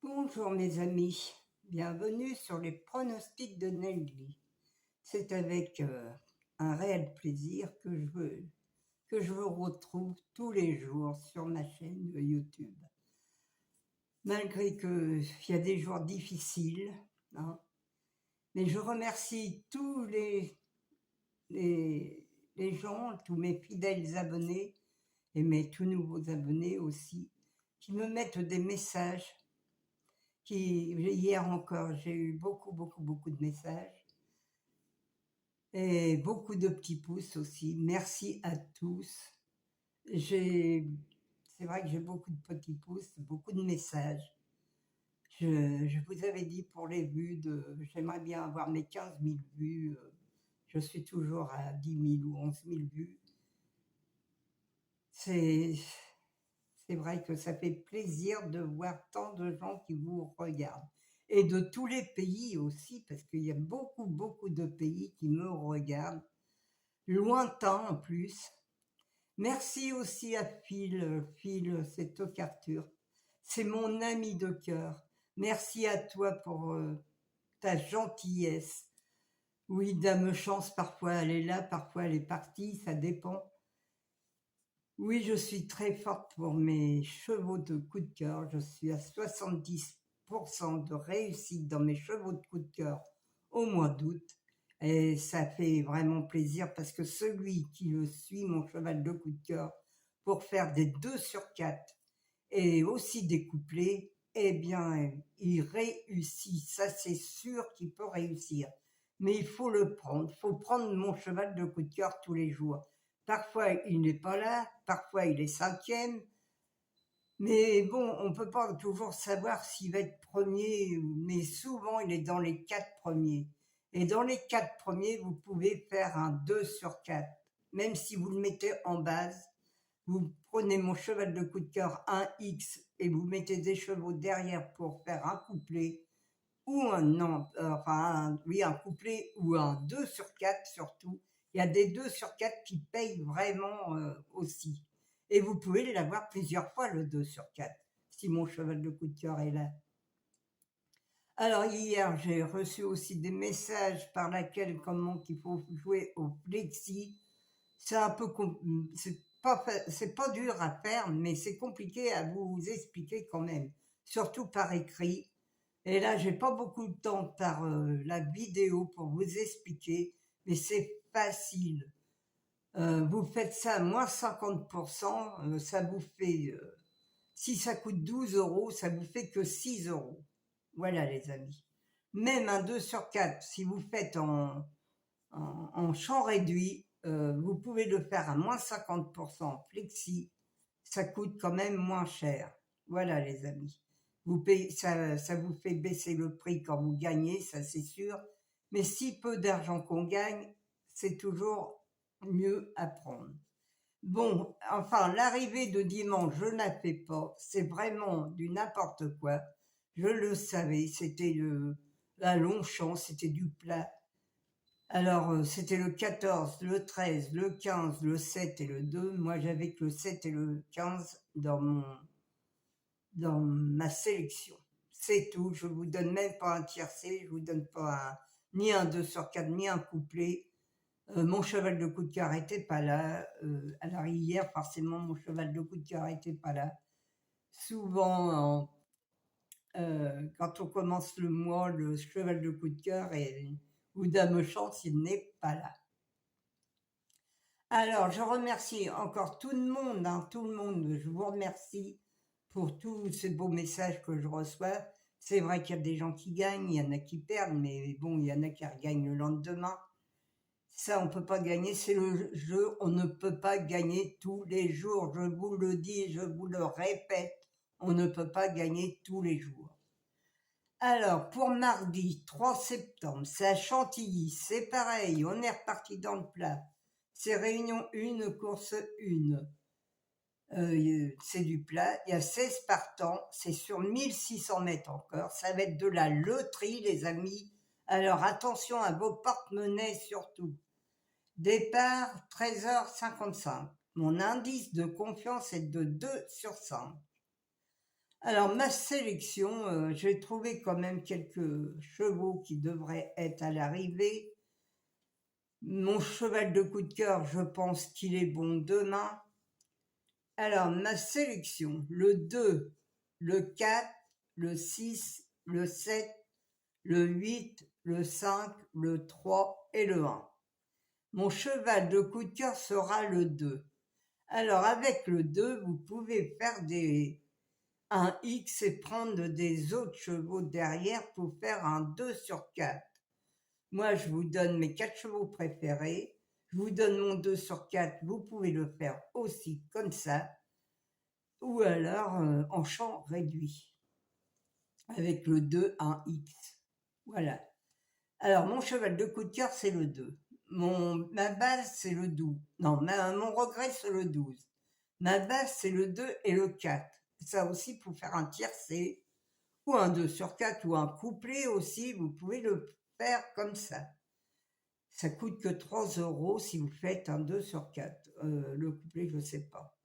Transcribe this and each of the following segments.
Bonjour mes amis, bienvenue sur les pronostics de Nelly. C'est avec un réel plaisir que je vous retrouve tous les jours sur ma chaîne YouTube. Malgré qu'il y a des jours difficiles, hein, mais je remercie tous les gens, tous mes fidèles abonnés et mes tout nouveaux abonnés aussi, qui me mettent des messages. Hier encore, j'ai eu beaucoup de messages et beaucoup de petits pouces aussi. Merci à tous. C'est vrai que j'ai beaucoup de petits pouces, beaucoup de messages. Je vous avais dit pour les vues, j'aimerais bien avoir mes 15 000 vues. Je suis toujours à 10 000 ou 11 000 vues. C'est vrai que ça fait plaisir de voir tant de gens qui vous regardent. Et de tous les pays aussi, parce qu'il y a beaucoup de pays qui me regardent, lointains en plus. Merci aussi à Phil, c'est Toc Arthur. C'est mon ami de cœur. Merci à toi pour ta gentillesse. Oui, Dame Chance, parfois elle est là, parfois elle est partie, ça dépend. Oui, je suis très forte pour mes chevaux de coup de cœur. Je suis à 70% de réussite dans mes chevaux de coup de cœur au mois d'août. Et ça fait vraiment plaisir parce que celui qui le suit, mon cheval de coup de cœur, pour faire des 2 sur 4 et aussi des couplets, eh bien, il réussit. Ça, c'est sûr qu'il peut réussir. Mais il faut le prendre. Il faut prendre mon cheval de coup de cœur tous les jours. Parfois, il n'est pas là, parfois, il est 5e. Mais bon, on ne peut pas toujours savoir s'il va être premier, mais souvent, il est dans les 4 premiers. Et dans les 4 premiers, vous pouvez faire un 2 sur 4. Même si vous le mettez en base, vous prenez mon cheval de coup de cœur 1X et vous mettez des chevaux derrière pour faire un couplet ou un couplet ou un 2 sur 4 surtout. Il y a des 2 sur 4 qui payent vraiment aussi. Et vous pouvez l'avoir plusieurs fois le 2 sur 4 si mon cheval de coup de cœur est là. Alors hier, j'ai reçu aussi des messages par laquelle comment qu'il faut jouer au flexi. C'est un peu c'est pas dur à faire, mais c'est compliqué à vous expliquer quand même, surtout par écrit. Et là, j'ai pas beaucoup de temps par la vidéo pour vous expliquer, mais c'est facile. Vous faites ça à moins 50%, ça vous fait, si ça coûte 12 euros, ça vous fait que 6 euros. Voilà les amis. Même un 2 sur 4, si vous faites en champ réduit, vous pouvez le faire à moins 50% flexi, ça coûte quand même moins cher. Voilà les amis. Vous payez, ça vous fait baisser le prix quand vous gagnez, ça c'est sûr. Mais si peu d'argent qu'on gagne, c'est toujours mieux à prendre. Bon, enfin, l'arrivée de dimanche, je ne la fais pas. C'est vraiment du n'importe quoi. Je le savais, c'était la Longchamp, c'était du plat. Alors, c'était le 14, le 13, le 15, le 7 et le 2. Moi, j'avais que le 7 et le 15 dans ma sélection. C'est tout. Je vous donne même pas un tiercé, je vous donne pas ni un 2 sur 4, ni un couplet. Mon cheval de coup de cœur était pas là. Alors hier, forcément, mon cheval de coup de cœur était pas là. Souvent, quand on commence le mois, le cheval de coup de cœur ou Dame Chance, il n'est pas là. Alors, je remercie encore tout le monde, tout le monde. Je vous remercie pour tous ces beaux messages que je reçois. C'est vrai qu'il y a des gens qui gagnent, il y en a qui perdent, mais bon, il y en a qui regagnent le lendemain. Ça, on ne peut pas gagner, c'est le jeu, on ne peut pas gagner tous les jours. Je vous le dis, je vous le répète, on ne peut pas gagner tous les jours. Alors, pour mardi 3 septembre, c'est à Chantilly, c'est pareil, on est reparti dans le plat. C'est réunion 1, course 1. C'est du plat, il y a 16 partants, c'est sur 1600 mètres encore, ça va être de la loterie les amis, alors attention à vos porte-monnaies surtout. Départ 13h55, mon indice de confiance est de 2 sur 5. Alors ma sélection, j'ai trouvé quand même quelques chevaux qui devraient être à l'arrivée. Mon cheval de coup de cœur, je pense qu'il est bon demain. Alors ma sélection, le 2, le 4, le 6, le 7, le 8, le 5, le 3 et le 1. Mon cheval de coup de cœur sera le 2. Alors avec le 2, vous pouvez faire un X et prendre des autres chevaux derrière pour faire un 2 sur 4. Moi, je vous donne mes 4 chevaux préférés. Je vous donne mon 2 sur 4. Vous pouvez le faire aussi comme ça. Ou alors en champ réduit. Avec le 2, un X. Voilà. Alors, mon cheval de coup de cœur, c'est le 2. Ma base, c'est le 12. Non, mon regret, c'est le 12. Ma base, c'est le 2 et le 4. Ça aussi, pour faire un tiercé, ou un 2 sur 4, ou un couplet aussi, vous pouvez le faire comme ça. Ça coûte que 3 € si vous faites un 2 sur 4. Le couplet, je ne sais pas.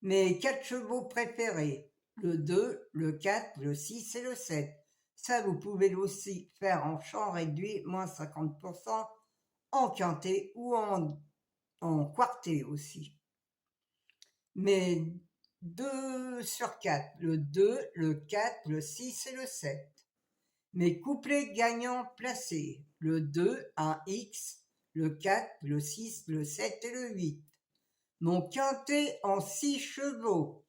Mes 4 chevaux préférés, le 2, le 4, le 6 et le 7. Ça, vous pouvez aussi faire en champ réduit, moins 50%, en quintet ou en quartet aussi. Mais 2 sur 4, le 2, le 4, le 6 et le 7. Mes couplets gagnants placés, le 2, un X, le 4, le 6, le 7 et le 8. Mon quintet en 6 chevaux,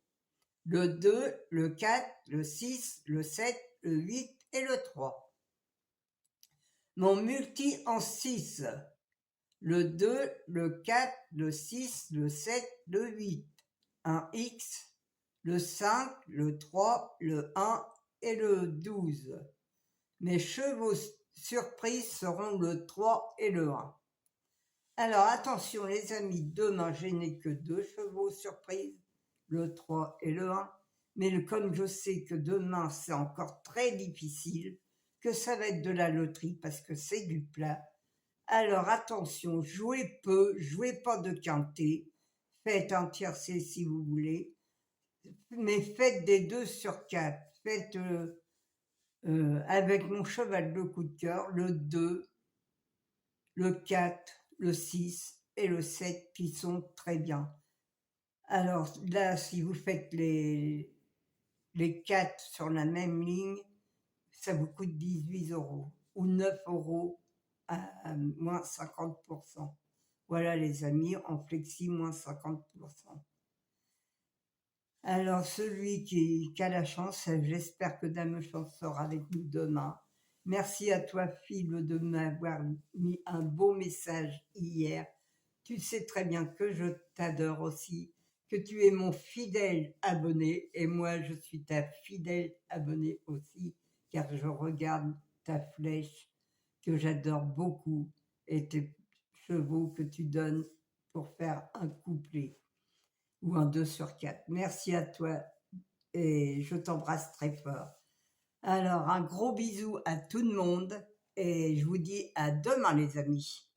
le 2, le 4, le 6, le 7, le 8 et le 3. Mon multi en 6, le 2, le 4, le 6, le 7, le 8, un X, le 5, le 3, le 1 et le 12. Mes chevaux surprises seront le 3 et le 1. Alors attention les amis, demain je n'ai que 2 chevaux surprises, le 3 et le 1. Mais comme je sais que demain c'est encore très difficile, que ça va être de la loterie parce que c'est du plat, alors attention, jouez peu, jouez pas de quintet, faites un tiercé si vous voulez, mais faites des 2 sur 4. Faites avec mon cheval de coup de cœur, le 2, le 4, le 6 et le 7 qui sont très bien. Alors là, si vous faites les 4 sur la même ligne, ça vous coûte 18 € ou 9 € à moins 50%. Voilà les amis, en flexi, moins 50%. Alors celui qui a la chance, j'espère que Dame Chance sera avec nous demain. Merci à toi Phil de m'avoir mis un beau message hier. Tu sais très bien que je t'adore aussi, que tu es mon fidèle abonné et moi je suis ta fidèle abonnée aussi, car je regarde ta flèche que j'adore beaucoup et tes chevaux que tu donnes pour faire un couplet ou un 2 sur 4. Merci à toi et je t'embrasse très fort. Alors un gros bisou à tout le monde et je vous dis à demain les amis.